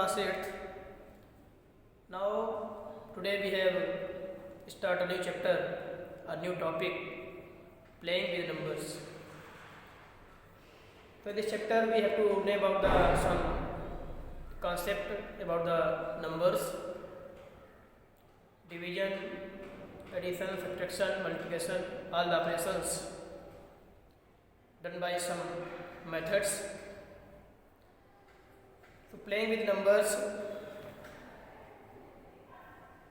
class 8th. Now today we have start a new chapter, a new topic, playing with numbers. So in this chapter we have to know about some concept about the numbers, division, addition, subtraction, multiplication, all the operations done by some methods. So playing with numbers,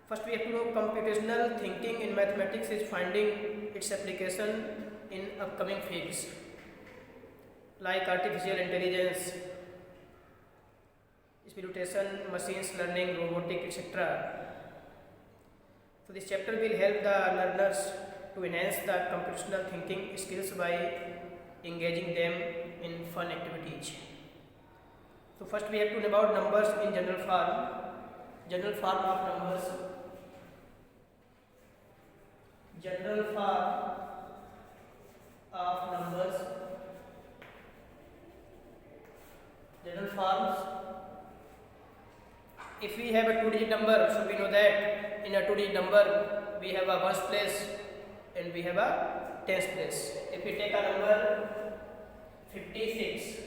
first we have to know computational thinking in mathematics is finding its application in upcoming fields like artificial intelligence, computation, machines learning, robotics, etc. So this chapter will help the learners to enhance the computational thinking skills by engaging them in fun activities. So first we have to know about numbers in general form of numbers. General form of numbers. General forms. If we have a 2-digit number, so we know that in a 2-digit number we have a ones place and we have a tens place. If we take a number 56,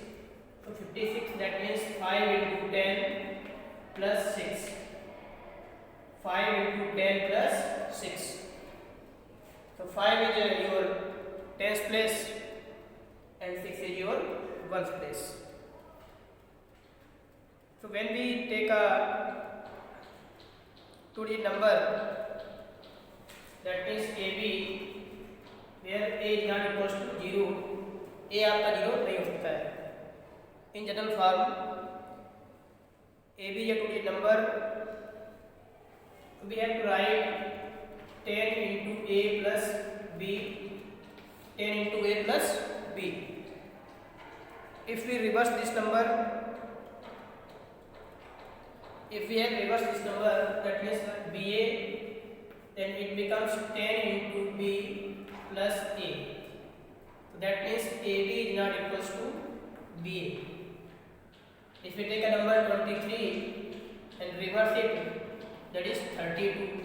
so 56, that means 5 into 10 plus 6. 5 into 10 plus 6. So 5 is your tens place and 6 is your ones place. So when we take a 2-digit number, that means AB, where A is not equals to 0, A आपका 0 नहीं हो सकता है. In general form, AB is a 2-digit number. We have to write 10 into A plus B, 10 into A plus B. If we reverse this number, if we have reversed this number, that means BA, then it becomes 10 into B plus A. So that means AB is not equals to BA. If we take a number 23 and reverse it, that is 32.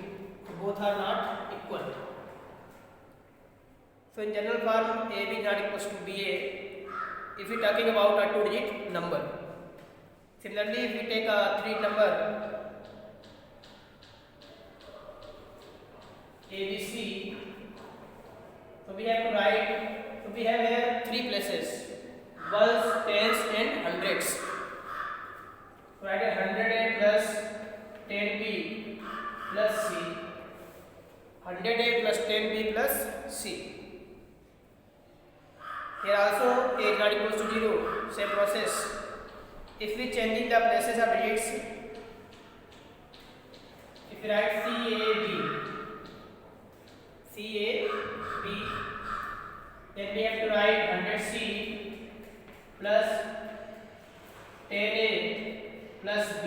So both are not equal. So in general form, AB is not equals to BA if we are talking about a 2-digit number. Similarly, if we take a 3 number ABC, so we have to write, so we have here 3 places, ones, tens and hundreds. Write 100A plus 10B plus C, 100A plus 10B plus C. Here also A is not equals to 0, same process. If we changing the places of digits, if we write CAB, then we have to write 100C plus 10A plus B,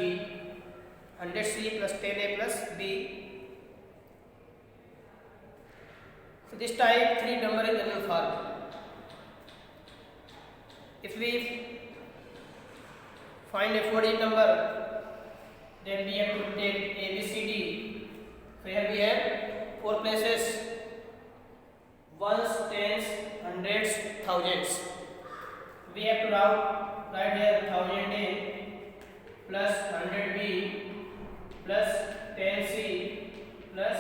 100C plus 10A plus B. So this type 3 number is general form. If we find a 4-digit number, then we have to take ABCD. So here we have 4 places, ones, tens, hundreds, thousands. We have to write here 1000A plus 100B plus 10C plus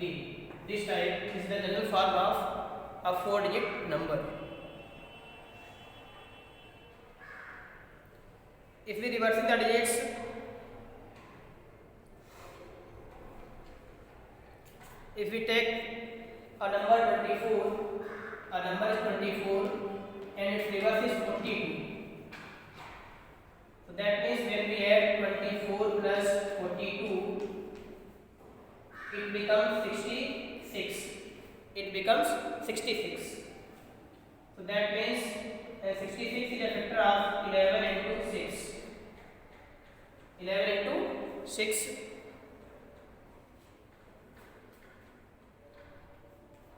D. This type is the general form of a 4-digit number. If we reverse the digits, if we take a number 24, a number is 24 and its reverse is 42. So that means when we add 24 plus 42, it becomes 66. It becomes 66. So that means 66 is a factor of 11 into 6. 11 into 6.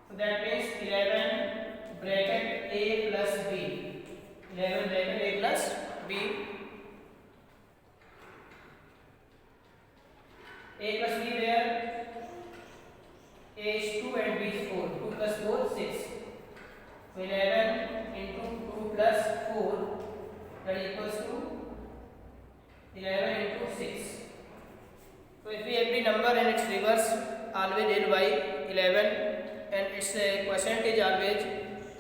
So that means 11 bracket A plus B. 11 bracket A plus B A plus B where A is 2 and B is 4. 2 plus 4, 6. So 11 into 2 plus 4, that equals to 11 into 6. So if we every number and its reverse always l by 11 and its quotient is always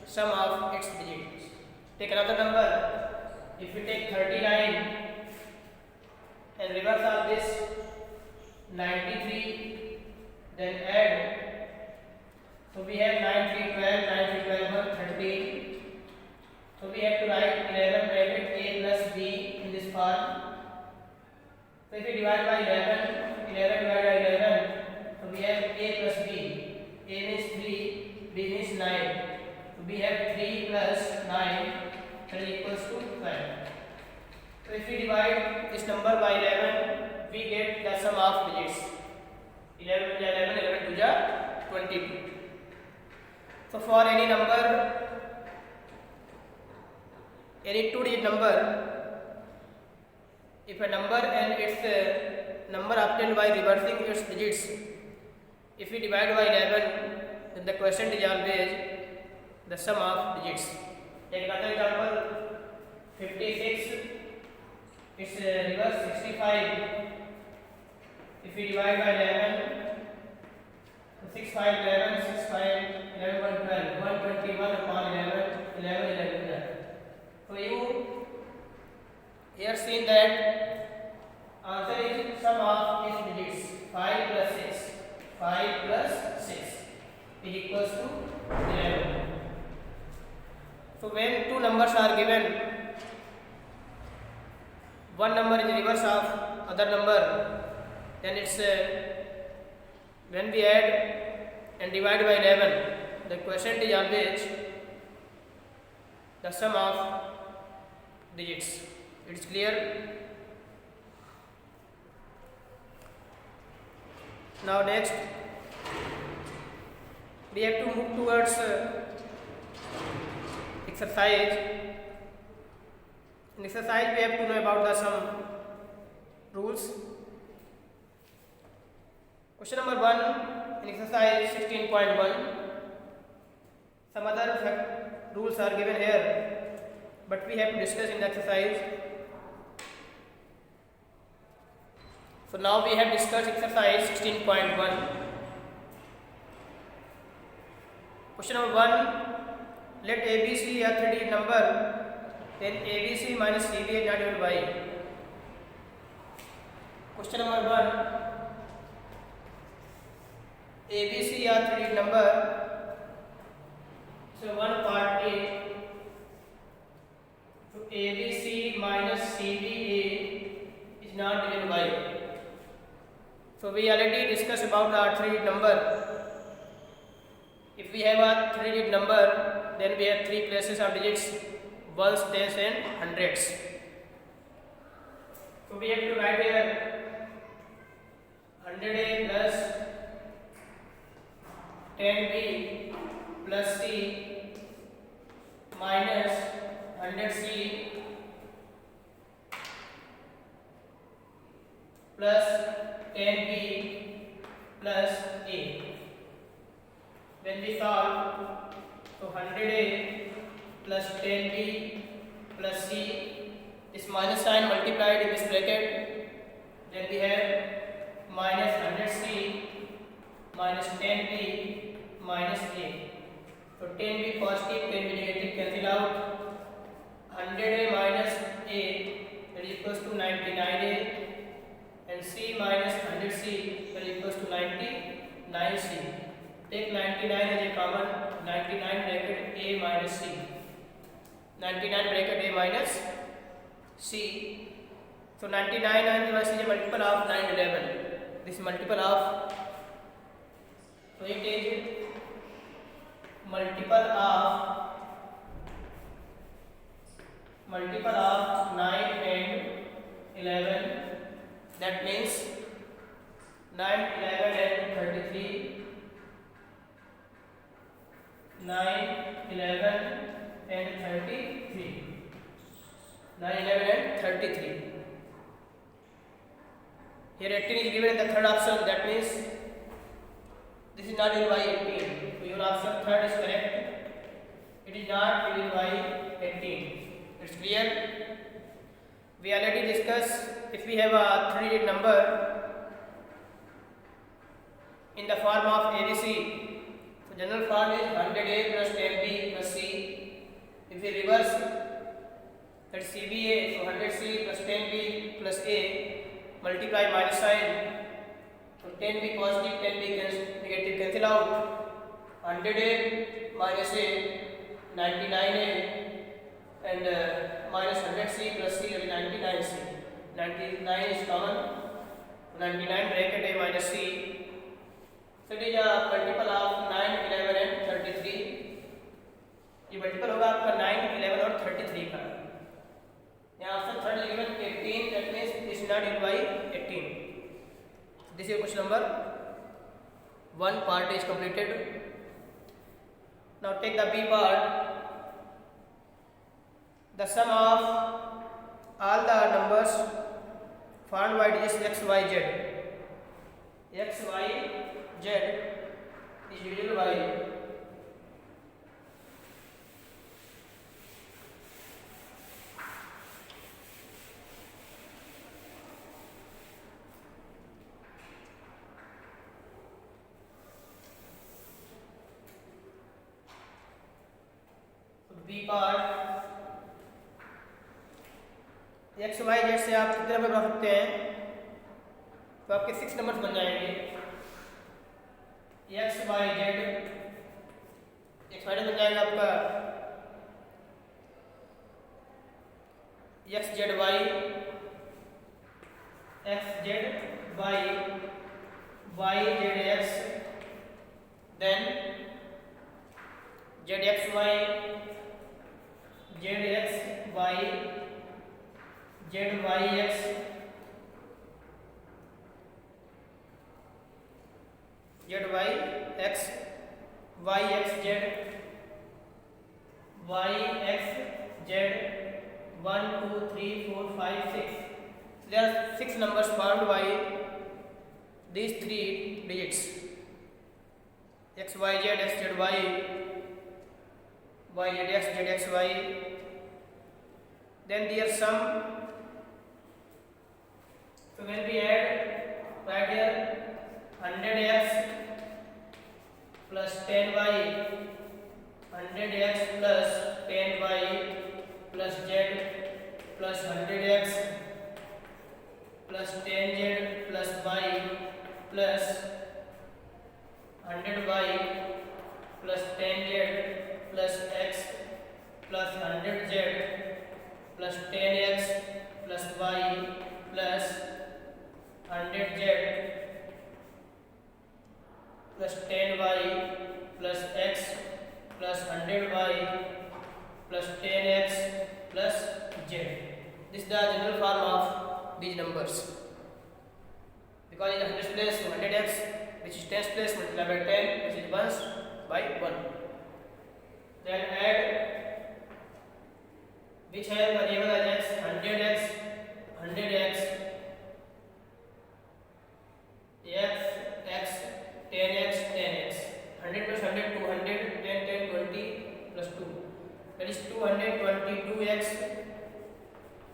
sum of its digits. Take another number. If we take 39 and reverse of this 93, then add. So we have 9 3 12, 9 3 12 13. So we have to write 11 bracket a plus b in this form. So if we divide by 11 divided by 11, so we have a plus b. A means 3, b means 9. So we have 3 plus 9, that is equals to 12. So if we divide this number by 11, we get the sum of digits. 11 to 11, 11 to 22. So for any number, any 2-digit number, if a number and its number obtained by reversing its digits, if we divide by 11, then the quotient is always the sum of digits. Take another example, 56, its reverse 65. If we divide by 11, 6 5 11, 6 5 11 1 12, 121 upon 11, 11 11 12. So you here seen that answer is sum of its digits. 5 plus 6, 5 plus 6 is equals to 11. So when two numbers are given, one number is reverse of other number, then it's when we add and divide by 11, the quotient is always the sum of digits. It's clear? Now next, we have to move towards exercise. In exercise, we have to know about the some rules. Question number 1 in exercise 16.1. Some other rules are given here, but we have to discuss in the exercise. So now we have discussed exercise 16.1. Question number 1. Let ABC a 3-digit number, then ABC minus CB is not divided by. Question number 1. ABC a 3-digit number. So one part A. So ABC minus CBA is not divided by. So we already discussed about the 3-digit number. If we have a 3-digit number, then we have 3 places of digits: ones, tens and hundreds. So we have to write here 100A plus 10B plus C minus 100C plus 10B plus A. When we solve, so 100A plus 10B plus C, this minus sign multiplied in this bracket, then we have minus 100C minus 10B minus A. So 10B positive, 10B negative, cancel out. 100A minus A, that is equals to 99A, and C minus 100C, that is equals to 99C. Take 99 as a common, 99 bracket A minus C. 99 bracket A minus C. So 99 and is a multiple of 911. This multiple of, so it is multiple of 9 and 11. That means 9, 11 and 33. 9, 11 and 33. 9, 11 and 33. Here 18 is given in the third option. That means this is not divided by 18. So your option third is correct. It is not divided by 18. It's clear. We already discussed if we have a 3-digit number in the form of ABC. So general form is 100A plus 10B plus C. If we reverse, that's CBA. So 100C plus 10B plus A, multiply minus sign. So 10B positive, 10B negative, cancel out. 100A minus A, 99A, and minus 100C plus C will be 99C. 99 is common. 99 bracket A minus C. So it is a multiple of 9, 11 and 33. ये multiple होगा आपका 9, 11 और 33 का. यहाँ option third given 18. That means this is not divided by 18. This is question number 1 part is completed. Now take the B part. The sum of all the numbers found by digits x, y, z. X, y, z is divided by B part. X Y z से आप कितने number बना सकते हैं? तो आपके 6 numbers बन जाएंगे. एक्स वाई जेड बन जाएगा आपका X Z Y, X Z Y, Y Z X, then Z X Y, Z X Y, Z Y X, Z Y X, Y X Z, Y X Z, 1 2 3 4 5 6. There are 6 numbers found by these 3 digits: x y z, x z y, y z x, z x y. Then their sum. So when we add right here 100x plus 10y, 100x plus 10y plus z plus 100x plus 10z plus y plus 100y plus 10z plus x plus 100z plus 10x plus y plus 100z plus 10y plus x plus 100y plus 10x plus z. This is the general form of these numbers. Because in the hundreds place 100x, which is tens place, multiplied by 10, which is ones by 1. Then add which have variable as x, 100x, 100x, x, 10x, 10x, 100 plus 100, 200, 10, 10, 20 plus 2. That is 222x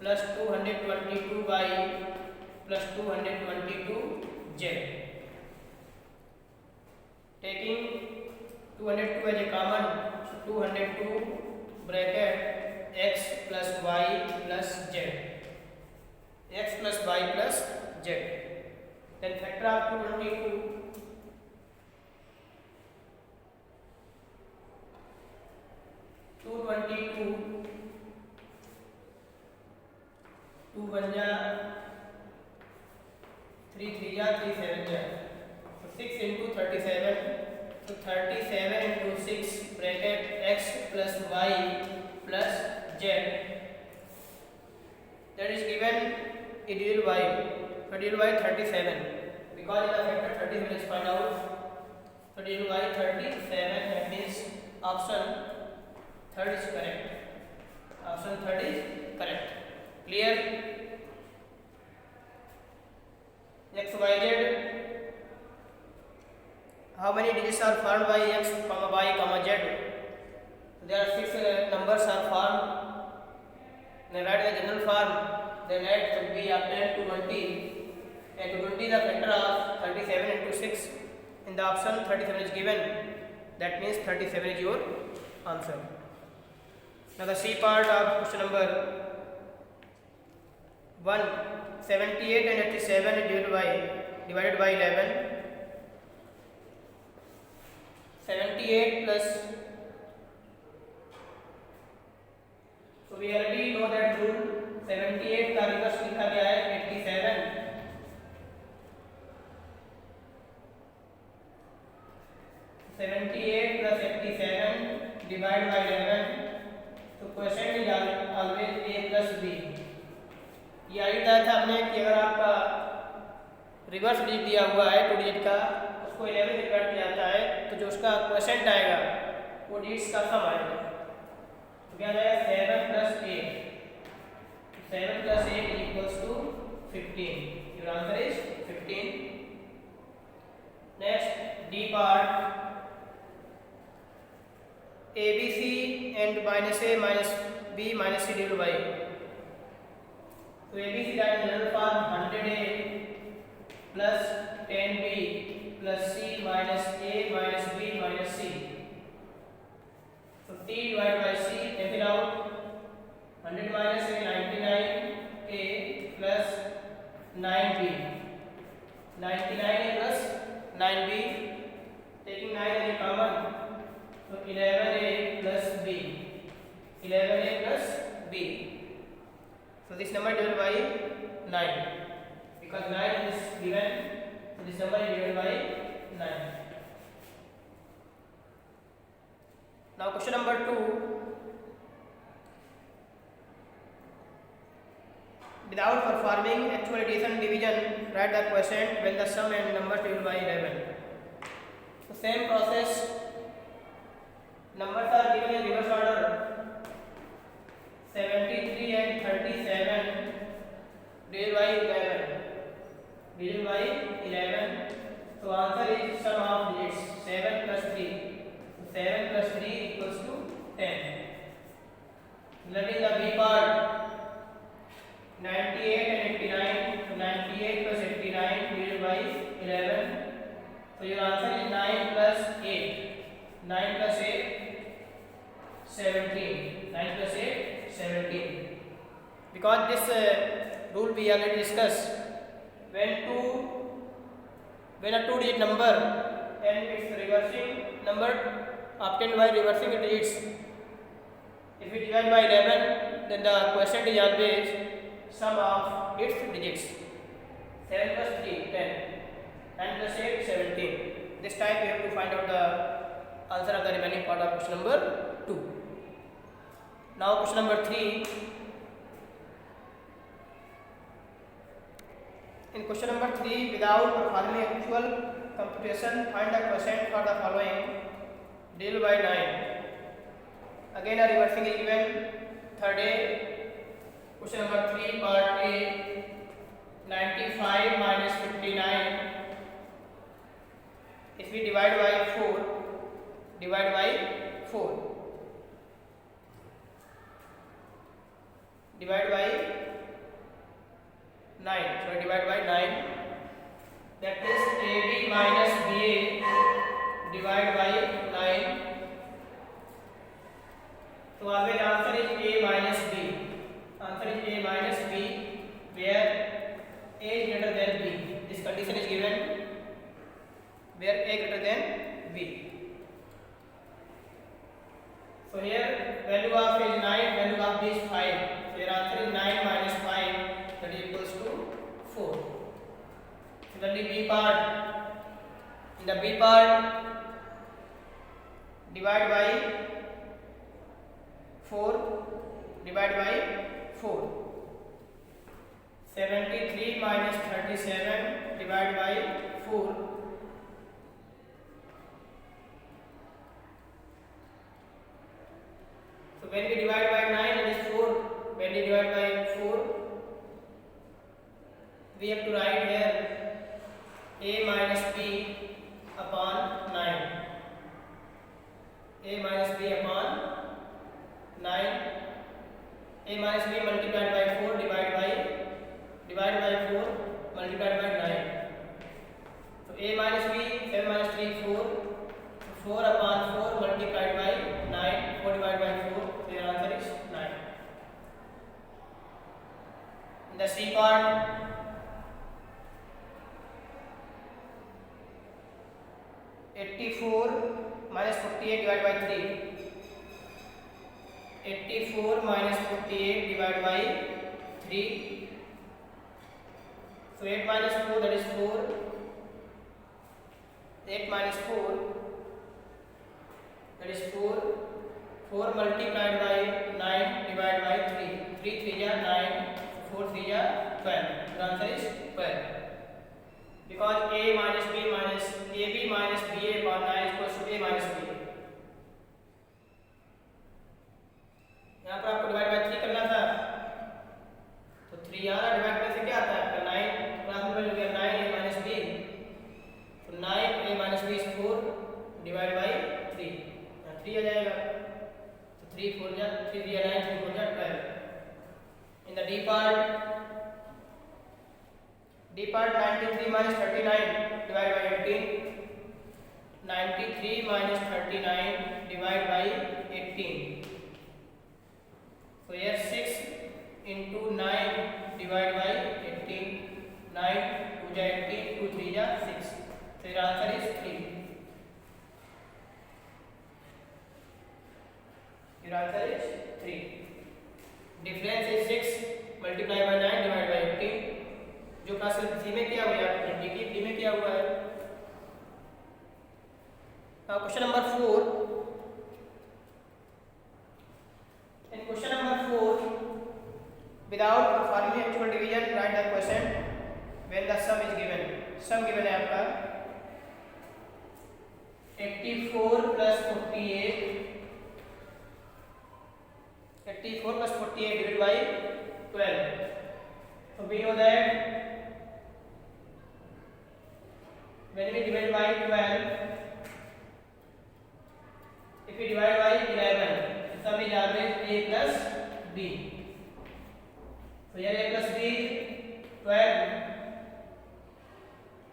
plus 222y plus 222z. Taking 202 as a common, so 202 bracket x plus y plus z, x plus y plus z. Then factor of 222, 2 1 जा 3 3 जा 3 7 जा, so 6 into 37, so 37 into 6 bracket x plus y plus z. That is given it will by 37, because in the factor 37 is found out. So it will by 37, that means option third is correct. Option third is correct. Clear? xyz. How many digits are formed by x, comma y, comma z? There are 6 numbers are formed. Then write the general form. Then add should be obtained to 20. And to 20 the factor of 37 into 6. In the option 37 is given. That means 37 is your answer. Now the C part of question number 1. 78 and 87 is divided by 11. 78 plus, so we already know that rule. 78 का reverse लिखा गया है 87. 78 plus 87 divided by 11. तो question is always a plus b. ये आई था हमने कि अगर आपका रिवर्स डिजिट दिया हुआ है 2 डिजिट का, उसको 11 से काट दिया जाता है, तो जो उसका क्वोशेंट आएगा वो डिजिट्स का सम आएगा. तो क्या आएगा 7 plus 8. 7 plus 8 is equals to 15. Your answer is 15. Next, D part. ABC and minus A minus B minus C divided by. So ABC that is general form 100A plus 10B plus C minus A minus B minus C. So T divided by C, take it out. 100 minus A 99A plus 9B. 99A plus 9B. Taking 9 as a common. So 11A plus B. 11A plus B. So this number divided by 9. Because 9 is given, so this number is divided by 9. Now question number 2. Without performing actual addition and division, write the quotient when the sum and numbers divided by 11. So same process. Numbers are given in reverse order. 73 and 37 divided by 11. Divided by 11. So answer is sum of digits 7 plus 3. 7 plus 3 equals to 10. Learning the B part. 98 and 89. So 98 plus 89 divided by 11. So your answer is 9 plus 8. 9 plus 8. 17. 9 plus 8, 17. Because this rule we already discussed. When a 2-digit number and its reversing number obtained by reversing the digits, if we divide by 11, then the quotient is always sum of its digits. 7 plus 3, 10. 9 plus 8, 17. This time we have to find out the answer of the remaining part of question number 2. Now question number 3. In question number 3, without performing actual computation, find the quotient for the following. Divided by 9. Again a reversing is given. Third A. Question number 3 part A. 95 minus 59. If we divide by 4, divide by 4. Divide by 9. So divide by 9. That is AB minus BA divided by 9. So always answer is A minus B. Answer is A minus B, where A is greater than B. This condition is given where A greater than B. So here value of A is 9, value of B is 5. So your answer is 9 minus 5, that is equals to 4. Similarly B part. In the B part, divide by 4, divide by 4. 73 minus 37 divided by 4. So when we divide by 9, it is 4. When we divide by 4, we have to write here a minus b upon 9, a minus b upon 9, a minus b multiplied by 4 divided by 4 multiplied by 9. So a minus b 7 minus 3 4, so 4 upon 4 multiplied by 9, 4 divided by 4, so your answer is 9. In the C part, 84 minus 48 divided by 3, 84 minus 48 divided by 3, so 8 minus 4, that is 4, 8 minus 4, that is 4, 4 multiplied by 9 divided by 3, 3 3 is 9, 4 3 is 12, the answer is 12. Because a minus b minus ab minus ba upon 9 is equals to a minus b. यहाँ पर आपको divide by 3 करना था, तो 3 यहाँ divide करने से क्या आता है आपका 9, क्लास में हो गया 9 a minus b, तो 9 a minus b is 4 divide by 3, यहाँ 3 आ जाएगा, तो 3 4 जा 3 दिया 9, 3 4 जा 12. In the D part 93 minus 39 divided by 18, 93 minus 39 divided by 18. So here 6 into 9 divided by 18, 9 2 ja 18, 2 3 ja 6. So your answer is 3. Your answer is 3. Difference is 6 multiplied by 9 divided by 18. जो class C में क्या हुआ है आपके D में क्या हुआ है. Question number 4. In question number 4, without performing actual division, write the question when the sum is given. Sum given है आपका 84 plus 48, 84 plus 48 divided by 12. So we know that when we divide by 12, if we divide by 11, the sum is always a plus b. So here a plus b is 12,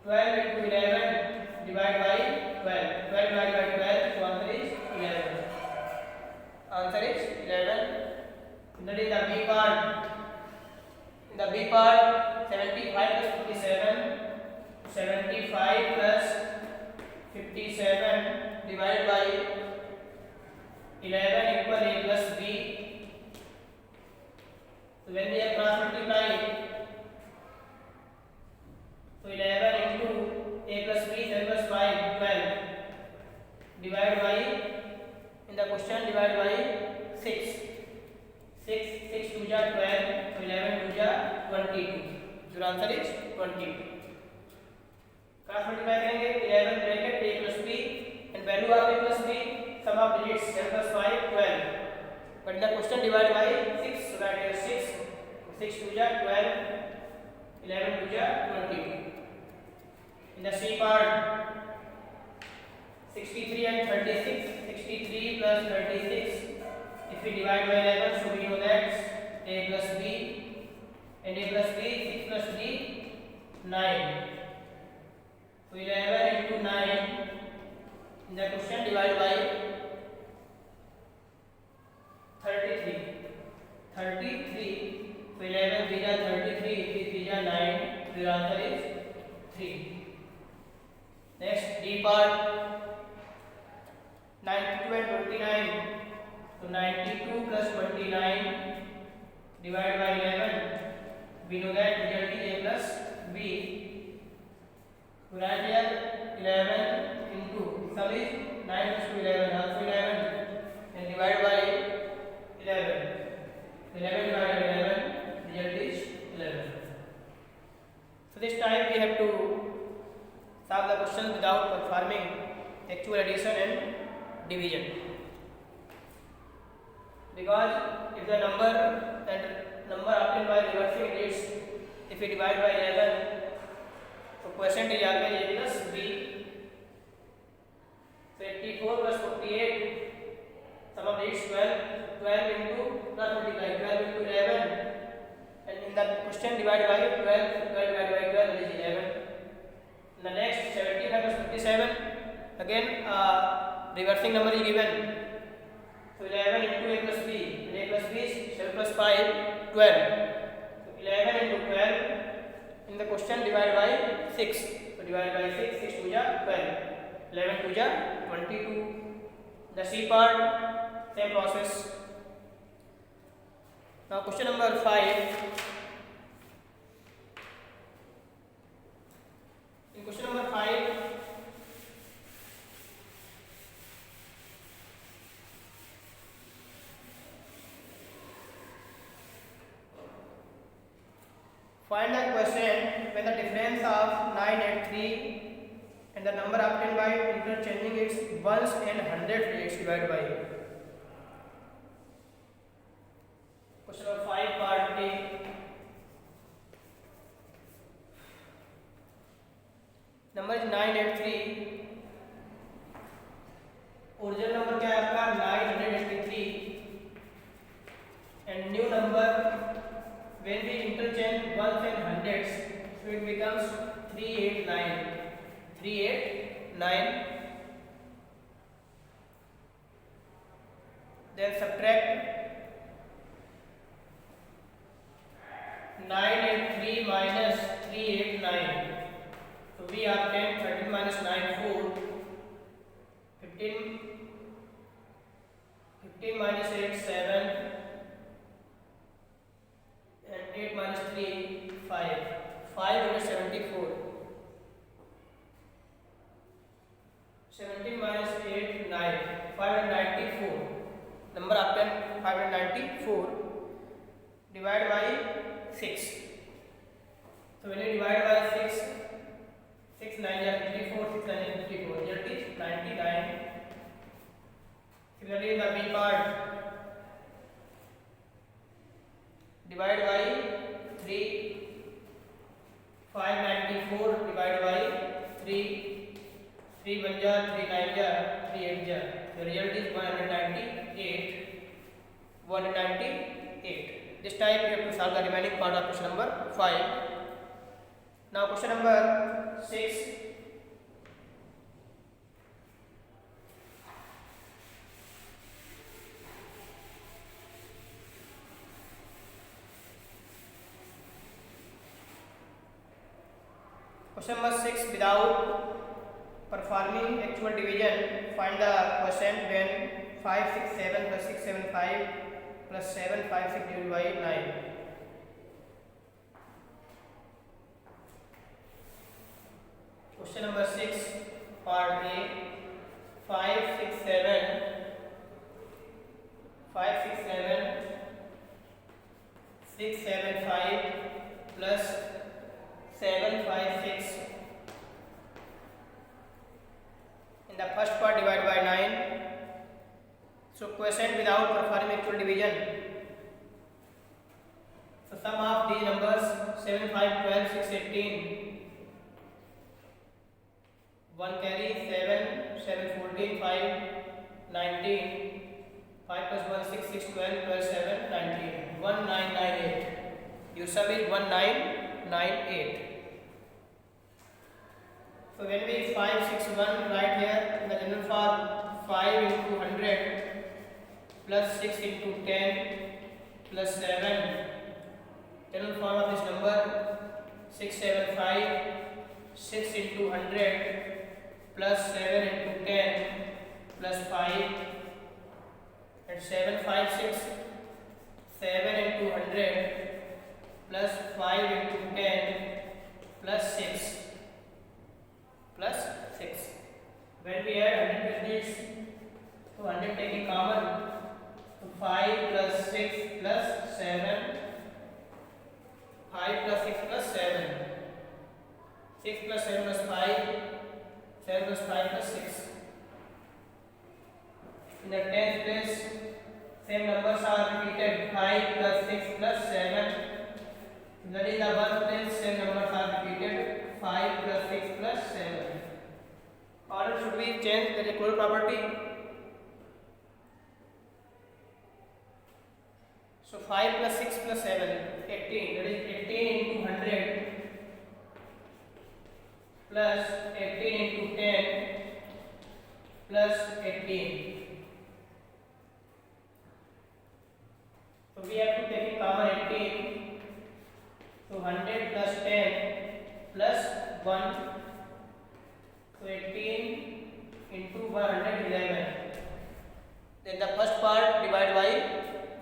12 into 11 divided by 12, 12 divided by 12, so answer is 11. Answer is 11. That is the b part. In the b part, 75 plus 57, 75 plus 57 divided by 11 equal a plus b. So when we are cross multiplying, so 11 into a plus b, 7 plus 5, 12 divided by, in the question divided by 6. 6 2 ja 12, so 11 2 ja 22. Your answer is 22. Cross multiply करेंगे 11 bracket a plus b and value of a plus b, sum of digits 7 plus 5 12, but in the question divided by 6, so that is 6, 6 2 ja 12, 11 2 ja 22. In the C part, 63 and 36, 63 plus 36, if we divide by 11, so we know that a plus b, and a plus b, 6 plus b, 9. So 11 into 9 in the question divided by 33. 33. So 11 3 is 33, 3 3 is 9. So your answer is 3. Next D part, 92 and 29. So 92 plus 29 divided by 11. We know that result is a plus b. So write here 11 into, sum is 9 plus 2 11, also 11 and divided by 11. 11 divided by 11, result is 11. So this time we have to solve the question without performing actual addition and division. Because if the number obtained by reversing digits, if we divide by 11, so quotient is always A plus B. So 84 plus 48, sum of these 12. 12 into plus multiply 12 into 11, and in the question divided by 12, 12 divided by 12 that is 11. In the next 75 plus 57, again reversing number is given. So 11 into A plus B, and A plus B is 7 plus 5, 12. So 11 into 12 in the question divided by 6. So divided by 6, 6 to ja 12, 11 to ja 22. The C part, same process. Now question number 5. In question number 5, find the quotient when the difference of 9 and 3 and the number obtained by interchanging its ones and hundreds is divided by. Question number 5 part A. Number is 9 and 3. Original number क्या है आपका 983 and new number when we interchange ones and hundreds, so it becomes 389. 389. Then subtract 9 and 3 minus 389. So we obtain 13 minus 9 4. 15 minus 8 7. And 8 minus 3 5. 574. 17 minus 8 9. 594. Number obtained 594 divided by 6. So when you divide by 6, 6 9 is 54, 6 9 is 54. Result is 99. Similarly, in the B part, divide by 3. 594 divided by 3. 3 1 ja, 3 9 ja, 3 8 ja. The result is 198. 198. This time you have to solve the remaining part of question number 5. Now question number 6. Question number 6, without performing actual division, find the quotient when 567 plus 675 plus 756 divided by 9. Question number 6, part A. 567 675 plus 756. In the first part divided by 9. So quotient without performing actual division. So sum of these numbers 7 5 12 6 18. 1 carry 7 7 14 5 19. 5 plus 1 6 6 12 plus 7 19. 1998. Your sum is 1998. So when we 561 right here in the general form, 5 into 100 plus 6 into 10 plus 7. General form of this number 675. 6 into 100 plus 7 into 10 plus 5. And 756. 7 into 100 plus 5 into 10 plus 6. Plus 6. When we add 100 with this, so 100 taking common, so 5 plus 6 plus 7, 5 plus 6 plus 7, 6 plus 7 plus 5, 7 plus 5 plus 6. In the 10th place, same numbers are repeated, 5 plus 6 plus 7. That is the 1st place, same numbers are repeated, 5 plus 6 plus 7. Order should be changed. There is a closure property. So 5 plus 6 plus 7, 18. That is 18 into 100 plus 18 into 10 plus 18. So we have to take in common 18. So 100 plus 10 plus 1. So 18 into 111. Then the first part divide by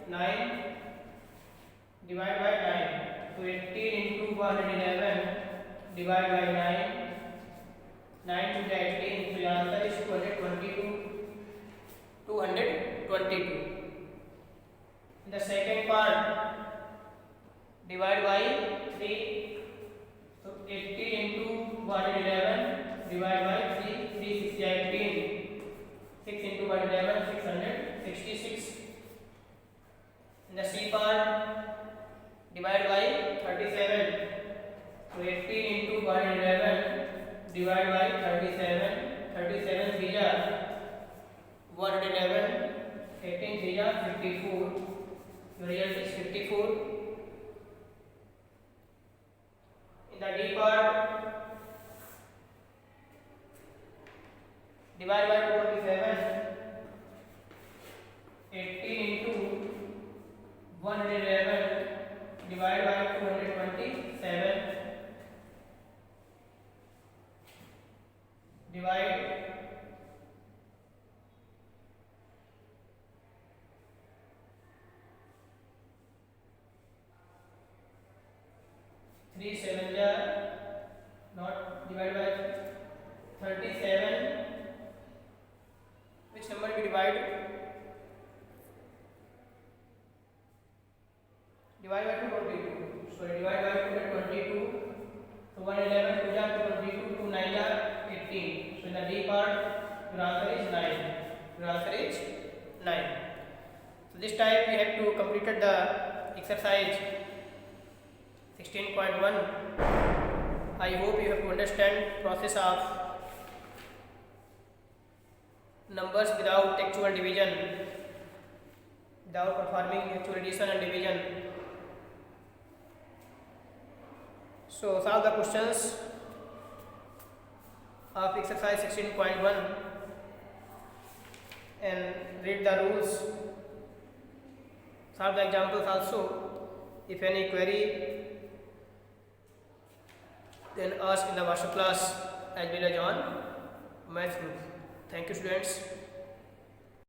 9. Divide by 9. So 18 into 111 divide by 9. 9 to the 18. So the answer is 222. 222. In the second part, divide by 3. So 80 into 111 divide by 3. 3 6 18. 6 into 111 666. In the C part, divide by 37. So 18 into 111 divide by 37. 37 3 111. 18 3 54. The result is 54. In the D part, divide by 227. 18 into 111 divide by 227. Divide 3 7 not divide by 37. Which number we divide? Divide by 222. So divide by 222. So 111 2 22 2 9 18. So in the D part, your answer is 9. Your answer is 9. So this time we have to completed the exercise 16.1. I hope you have to understand process of numbers without actual division, without performing actual addition and division. So solve the questions of exercise 16.1 and read the rules. Solve the examples also. If any query, then ask in the WhatsApp class as well as on Maths group. Thank you, students.